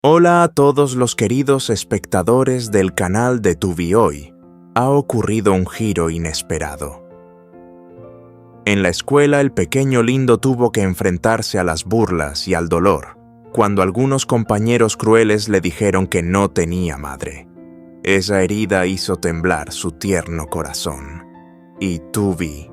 Hola a todos los queridos espectadores del canal de Tubi. Hoy ha ocurrido un giro inesperado. En la escuela, el pequeño Lindo tuvo que enfrentarse a las burlas y al dolor, cuando algunos compañeros crueles le dijeron que no tenía madre. Esa herida hizo temblar su tierno corazón. Y Tubi,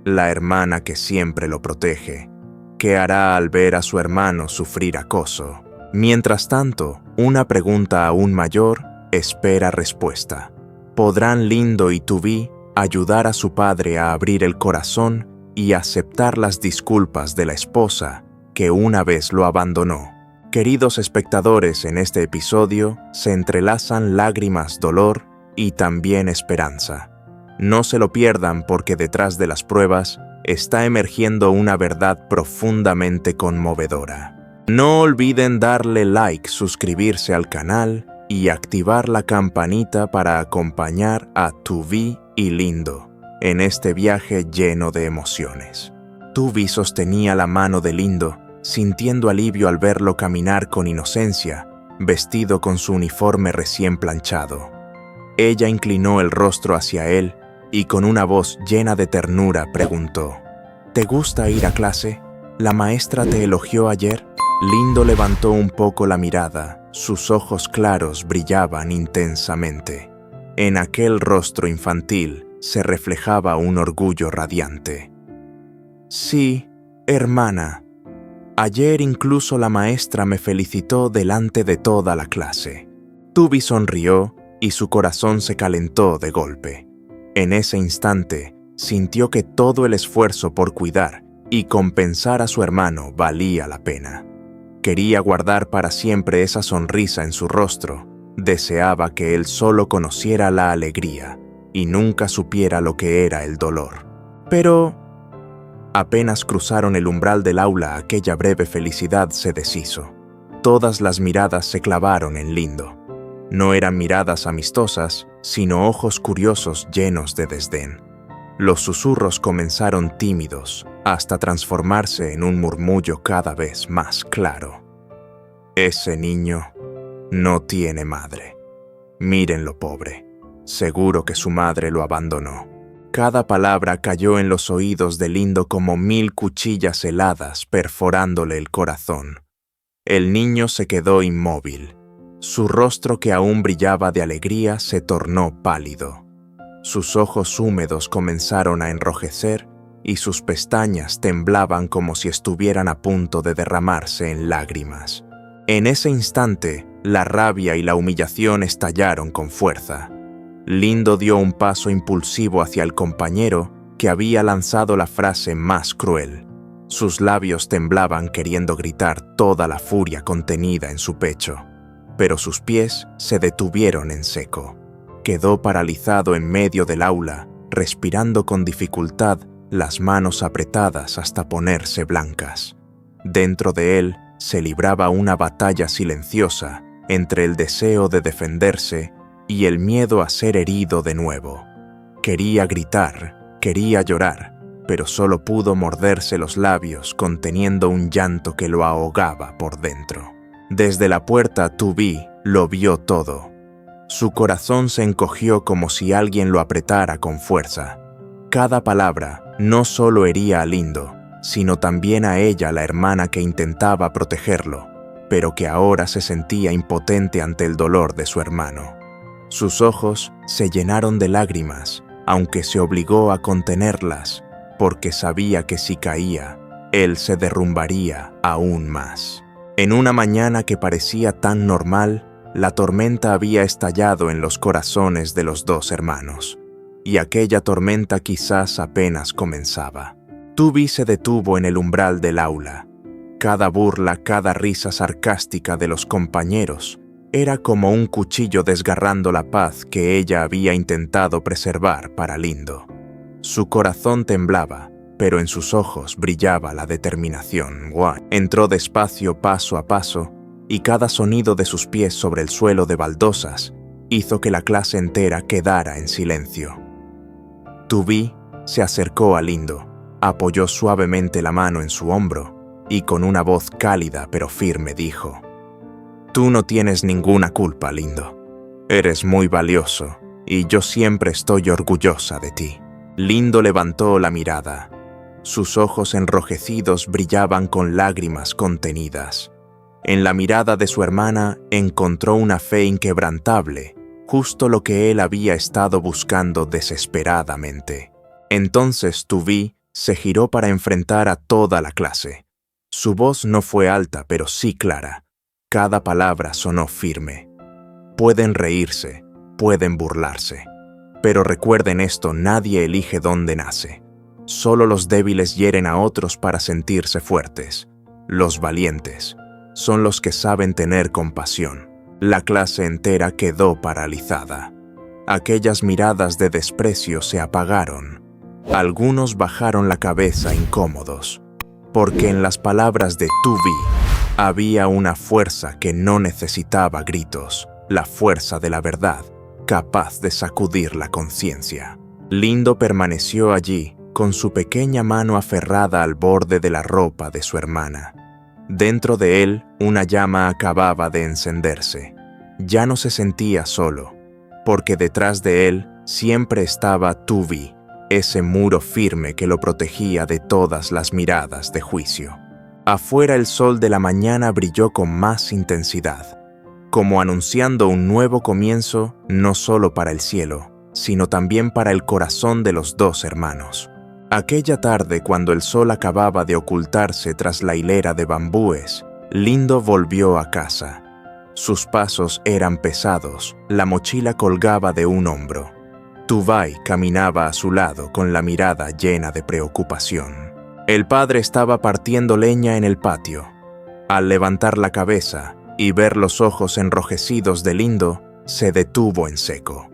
la hermana que siempre lo protege, ¿qué hará al ver a su hermano sufrir acoso? Mientras tanto, una pregunta aún mayor espera respuesta. ¿Podrán Lindo y Tubi ayudar a su padre a abrir el corazón y aceptar las disculpas de la esposa que una vez lo abandonó? Queridos espectadores, en este episodio se entrelazan lágrimas, dolor y también esperanza. No se lo pierdan porque detrás de las pruebas está emergiendo una verdad profundamente conmovedora. No olviden darle like, suscribirse al canal y activar la campanita para acompañar a Tubi y Lindo en este viaje lleno de emociones. Tubi sostenía la mano de Lindo, sintiendo alivio al verlo caminar con inocencia, vestido con su uniforme recién planchado. Ella inclinó el rostro hacia él y con una voz llena de ternura preguntó: ¿Te gusta ir a clase? ¿La maestra te elogió ayer? Lindo levantó un poco la mirada, sus ojos claros brillaban intensamente. En aquel rostro infantil se reflejaba un orgullo radiante. Sí, hermana. Ayer incluso la maestra me felicitó delante de toda la clase. Tubi sonrió y su corazón se calentó de golpe. En ese instante, sintió que todo el esfuerzo por cuidar y compensar a su hermano valía la pena. Quería guardar para siempre esa sonrisa en su rostro. Deseaba que él solo conociera la alegría y nunca supiera lo que era el dolor. Pero apenas cruzaron el umbral del aula, aquella breve felicidad se deshizo. Todas las miradas se clavaron en Lindo. No eran miradas amistosas, sino ojos curiosos llenos de desdén. Los susurros comenzaron tímidos, hasta transformarse en un murmullo cada vez más claro. Ese niño no tiene madre. Mírenlo, pobre. Seguro que su madre lo abandonó. Cada palabra cayó en los oídos de Lindo como 1000 cuchillas heladas perforándole el corazón. El niño se quedó inmóvil. Su rostro, que aún brillaba de alegría, se tornó pálido. Sus ojos húmedos comenzaron a enrojecer y sus pestañas temblaban como si estuvieran a punto de derramarse en lágrimas. En ese instante, la rabia y la humillación estallaron con fuerza. Lindo dio un paso impulsivo hacia el compañero que había lanzado la frase más cruel. Sus labios temblaban queriendo gritar toda la furia contenida en su pecho, pero sus pies se detuvieron en seco. Quedó paralizado en medio del aula, respirando con dificultad, las manos apretadas hasta ponerse blancas. Dentro de él se libraba una batalla silenciosa entre el deseo de defenderse y el miedo a ser herido de nuevo. Quería gritar, quería llorar, pero solo pudo morderse los labios conteniendo un llanto que lo ahogaba por dentro. Desde la puerta, Tubi lo vio todo. Su corazón se encogió como si alguien lo apretara con fuerza. Cada palabra no solo hería a Lindo, sino también a ella, la hermana que intentaba protegerlo, pero que ahora se sentía impotente ante el dolor de su hermano. Sus ojos se llenaron de lágrimas, aunque se obligó a contenerlas, porque sabía que si caía, él se derrumbaría aún más. En una mañana que parecía tan normal, la tormenta había estallado en los corazones de los dos hermanos, y aquella tormenta quizás apenas comenzaba. Tubi se detuvo en el umbral del aula. Cada burla, cada risa sarcástica de los compañeros era como un cuchillo desgarrando la paz que ella había intentado preservar para Lindo. Su corazón temblaba, pero en sus ojos brillaba la determinación. Entró despacio, paso a paso, y cada sonido de sus pies sobre el suelo de baldosas hizo que la clase entera quedara en silencio. Tubi se acercó a Lindo, apoyó suavemente la mano en su hombro y con una voz cálida pero firme dijo: Tú no tienes ninguna culpa, lindo. Eres muy valioso y yo siempre estoy orgullosa de ti. Lindo levantó la mirada. Sus ojos enrojecidos brillaban con lágrimas contenidas. En la mirada de su hermana encontró una fe inquebrantable, justo lo que él había estado buscando desesperadamente. Entonces Tuví se giró para enfrentar a toda la clase. Su voz no fue alta, pero sí clara. Cada palabra sonó firme. Pueden reírse, pueden burlarse. Pero recuerden esto, nadie elige dónde nace. Solo los débiles hieren a otros para sentirse fuertes. Los valientes son los que saben tener compasión. La clase entera quedó paralizada. Aquellas miradas de desprecio se apagaron. Algunos bajaron la cabeza incómodos, porque en las palabras de Tuví había una fuerza que no necesitaba gritos, la fuerza de la verdad, capaz de sacudir la conciencia. Lindo permaneció allí, con su pequeña mano aferrada al borde de la ropa de su hermana. Dentro de él, una llama acababa de encenderse. Ya no se sentía solo, porque detrás de él siempre estaba Tuví, ese muro firme que lo protegía de todas las miradas de juicio. Afuera el sol de la mañana brilló con más intensidad, como anunciando un nuevo comienzo no solo para el cielo, sino también para el corazón de los dos hermanos. Aquella tarde, cuando el sol acababa de ocultarse tras la hilera de bambúes, Lindo volvió a casa. Sus pasos eran pesados, la mochila colgaba de un hombro. Tuvai caminaba a su lado con la mirada llena de preocupación. El padre estaba partiendo leña en el patio. Al levantar la cabeza y ver los ojos enrojecidos de Lindo, se detuvo en seco.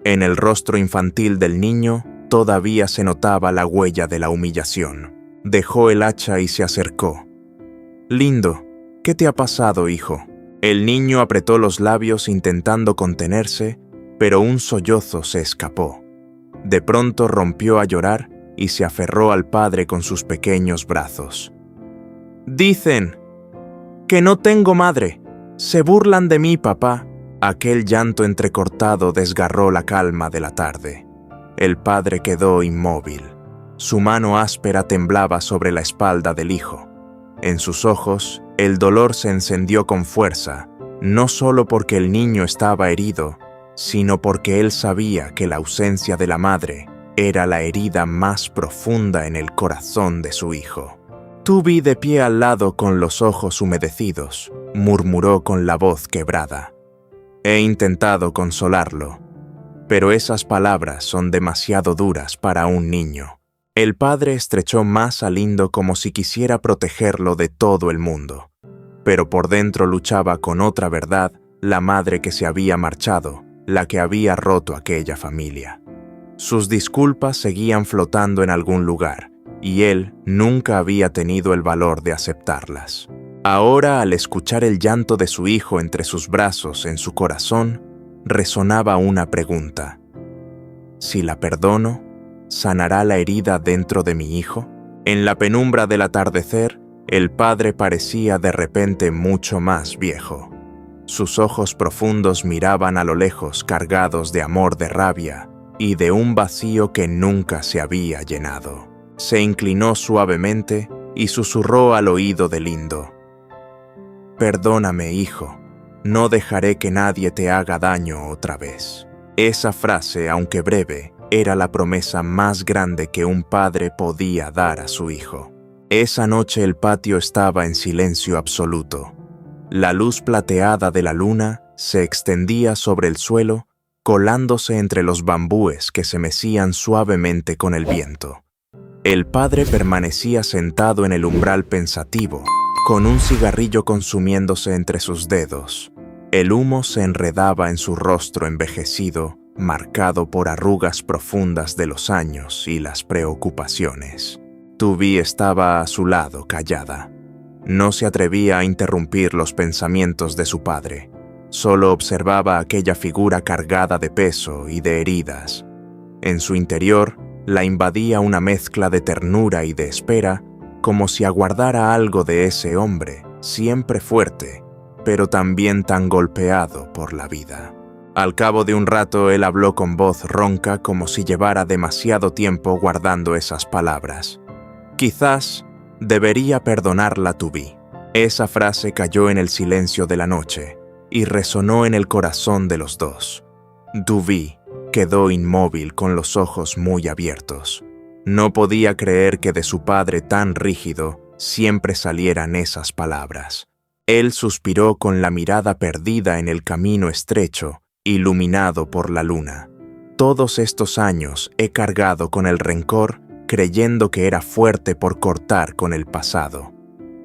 En el rostro infantil del niño todavía se notaba la huella de la humillación. Dejó el hacha y se acercó. «Lindo, ¿qué te ha pasado, hijo?» El niño apretó los labios intentando contenerse, pero un sollozo se escapó. De pronto rompió a llorar y se aferró al padre con sus pequeños brazos. «Dicen que no tengo madre. Se burlan de mí, papá». Aquel llanto entrecortado desgarró la calma de la tarde. El padre quedó inmóvil. Su mano áspera temblaba sobre la espalda del hijo. En sus ojos, el dolor se encendió con fuerza, no solo porque el niño estaba herido, sino porque él sabía que la ausencia de la madre era la herida más profunda en el corazón de su hijo. Tuví, de pie al lado con los ojos humedecidos, murmuró con la voz quebrada. «He intentado consolarlo, pero esas palabras son demasiado duras para un niño». El padre estrechó más a Lindo como si quisiera protegerlo de todo el mundo, pero por dentro luchaba con otra verdad, la madre que se había marchado, la que había roto aquella familia. Sus disculpas seguían flotando en algún lugar, y él nunca había tenido el valor de aceptarlas. Ahora, al escuchar el llanto de su hijo entre sus brazos en su corazón, resonaba una pregunta. Si la perdono, ¿sanará la herida dentro de mi hijo? En la penumbra del atardecer, el padre parecía de repente mucho más viejo. Sus ojos profundos miraban a lo lejos cargados de amor, de rabia y de un vacío que nunca se había llenado. Se inclinó suavemente y susurró al oído de Lindo. «Perdóname, hijo. No dejaré que nadie te haga daño otra vez». Esa frase, aunque breve, era la promesa más grande que un padre podía dar a su hijo. Esa noche el patio estaba en silencio absoluto. La luz plateada de la luna se extendía sobre el suelo, colándose entre los bambúes que se mecían suavemente con el viento. El padre permanecía sentado en el umbral pensativo, con un cigarrillo consumiéndose entre sus dedos. El humo se enredaba en su rostro envejecido, marcado por arrugas profundas de los años y las preocupaciones. Tuví estaba a su lado, callada. No se atrevía a interrumpir los pensamientos de su padre. Solo observaba aquella figura cargada de peso y de heridas. En su interior la invadía una mezcla de ternura y de espera, como si aguardara algo de ese hombre, siempre fuerte, pero también tan golpeado por la vida. Al cabo de un rato él habló con voz ronca como si llevara demasiado tiempo guardando esas palabras. Quizás debería perdonarla, Tuvi. Esa frase cayó en el silencio de la noche y resonó en el corazón de los dos. Tuvi quedó inmóvil con los ojos muy abiertos. No podía creer que de su padre tan rígido siempre salieran esas palabras. Él suspiró con la mirada perdida en el camino estrecho, iluminado por la luna. Todos estos años he cargado con el rencor, creyendo que era fuerte por cortar con el pasado.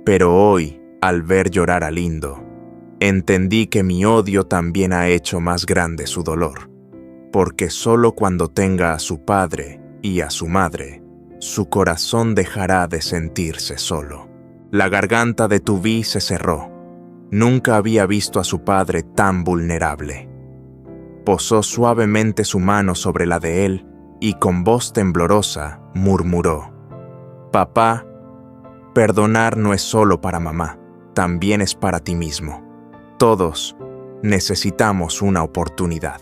Pero hoy, al ver llorar a Lindo, entendí que mi odio también ha hecho más grande su dolor, porque solo cuando tenga a su padre y a su madre, su corazón dejará de sentirse solo. La garganta de Tuvi se cerró. Nunca había visto a su padre tan vulnerable. Posó suavemente su mano sobre la de él y con voz temblorosa murmuró: «Papá, perdonar no es solo para mamá, también es para ti mismo. Todos necesitamos una oportunidad».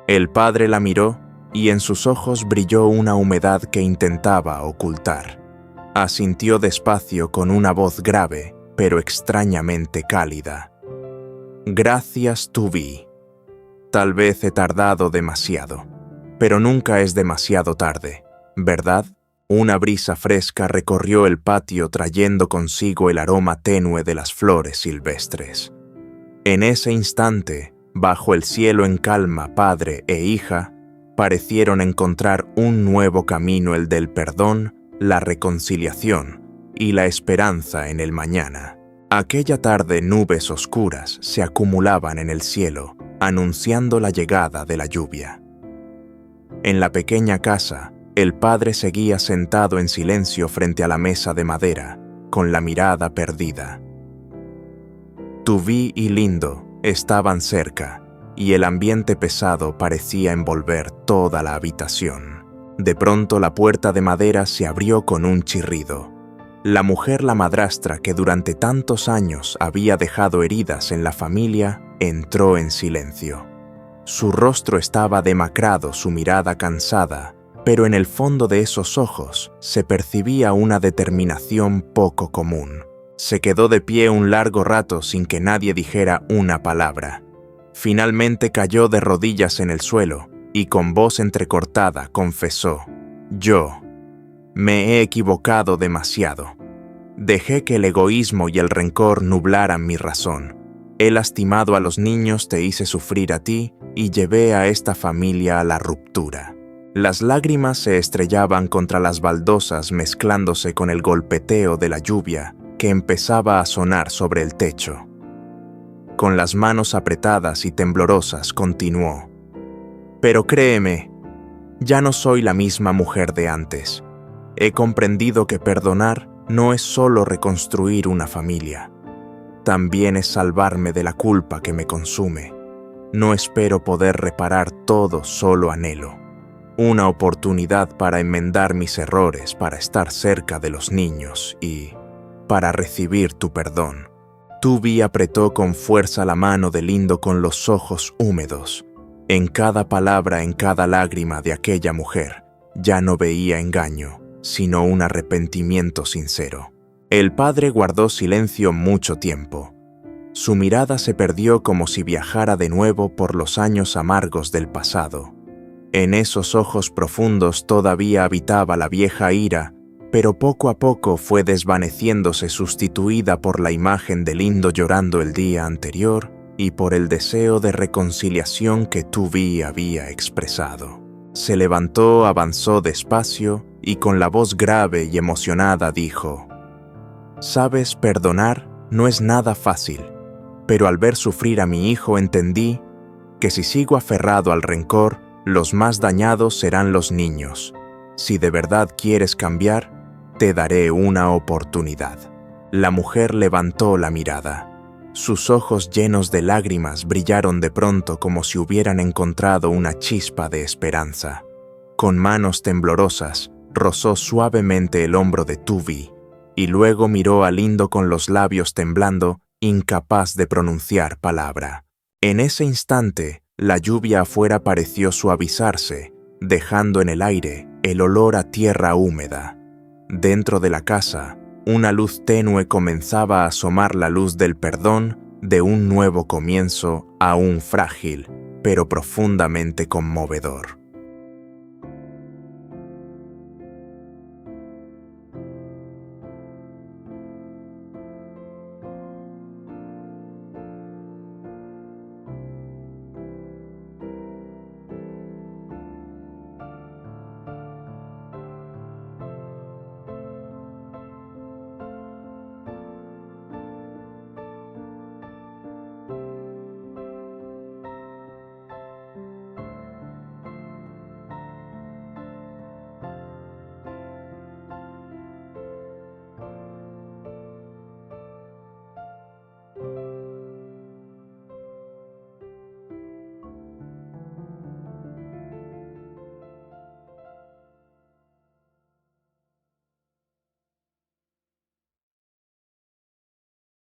El padre la miró y en sus ojos brilló una humedad que intentaba ocultar. Asintió despacio con una voz grave, pero extrañamente cálida. «Gracias, Tuvi. Tal vez he tardado demasiado, pero nunca es demasiado tarde, ¿verdad?». Una brisa fresca recorrió el patio trayendo consigo el aroma tenue de las flores silvestres. En ese instante, bajo el cielo en calma, padre e hija parecieron encontrar un nuevo camino, el del perdón, la reconciliación y la esperanza en el mañana. Aquella tarde nubes oscuras se acumulaban en el cielo, anunciando la llegada de la lluvia. En la pequeña casa, el padre seguía sentado en silencio frente a la mesa de madera, con la mirada perdida. Tuvi y Lindo estaban cerca, y el ambiente pesado parecía envolver toda la habitación. De pronto la puerta de madera se abrió con un chirrido. La mujer, la madrastra que durante tantos años había dejado heridas en la familia, entró en silencio. Su rostro estaba demacrado, su mirada cansada, pero en el fondo de esos ojos se percibía una determinación poco común. Se quedó de pie un largo rato sin que nadie dijera una palabra. Finalmente cayó de rodillas en el suelo y con voz entrecortada confesó: «Yo me he equivocado demasiado. Dejé que el egoísmo y el rencor nublaran mi razón. He lastimado a los niños, te hice sufrir a ti y llevé a esta familia a la ruptura». Las lágrimas se estrellaban contra las baldosas mezclándose con el golpeteo de la lluvia que empezaba a sonar sobre el techo. Con las manos apretadas y temblorosas continuó: «Pero créeme, ya no soy la misma mujer de antes. He comprendido que perdonar no es solo reconstruir una familia. También es salvarme de la culpa que me consume. No espero poder reparar todo, solo anhelo una oportunidad para enmendar mis errores, para estar cerca de los niños y para recibir tu perdón». Tuvi apretó con fuerza la mano de Lindo con los ojos húmedos. En cada palabra, en cada lágrima de aquella mujer, ya no veía engaño, sino un arrepentimiento sincero. El padre guardó silencio mucho tiempo. Su mirada se perdió como si viajara de nuevo por los años amargos del pasado. En esos ojos profundos todavía habitaba la vieja ira, pero poco a poco fue desvaneciéndose, sustituida por la imagen de Lindo llorando el día anterior y por el deseo de reconciliación que Tuvi había expresado. Se levantó, avanzó despacio y con la voz grave y emocionada dijo: «Sabes, perdonar no es nada fácil, pero al ver sufrir a mi hijo entendí que si sigo aferrado al rencor, los más dañados serán los niños. Si de verdad quieres cambiar, te daré una oportunidad». La mujer levantó la mirada. Sus ojos llenos de lágrimas brillaron de pronto como si hubieran encontrado una chispa de esperanza. Con manos temblorosas, rozó suavemente el hombro de Tuvi y luego miró a Lindo con los labios temblando incapaz de pronunciar palabra. En ese instante, la lluvia afuera pareció suavizarse, dejando en el aire el olor a tierra húmeda. Dentro de la casa, una luz tenue comenzaba a asomar la luz del perdón de un nuevo comienzo aún frágil, pero profundamente conmovedor.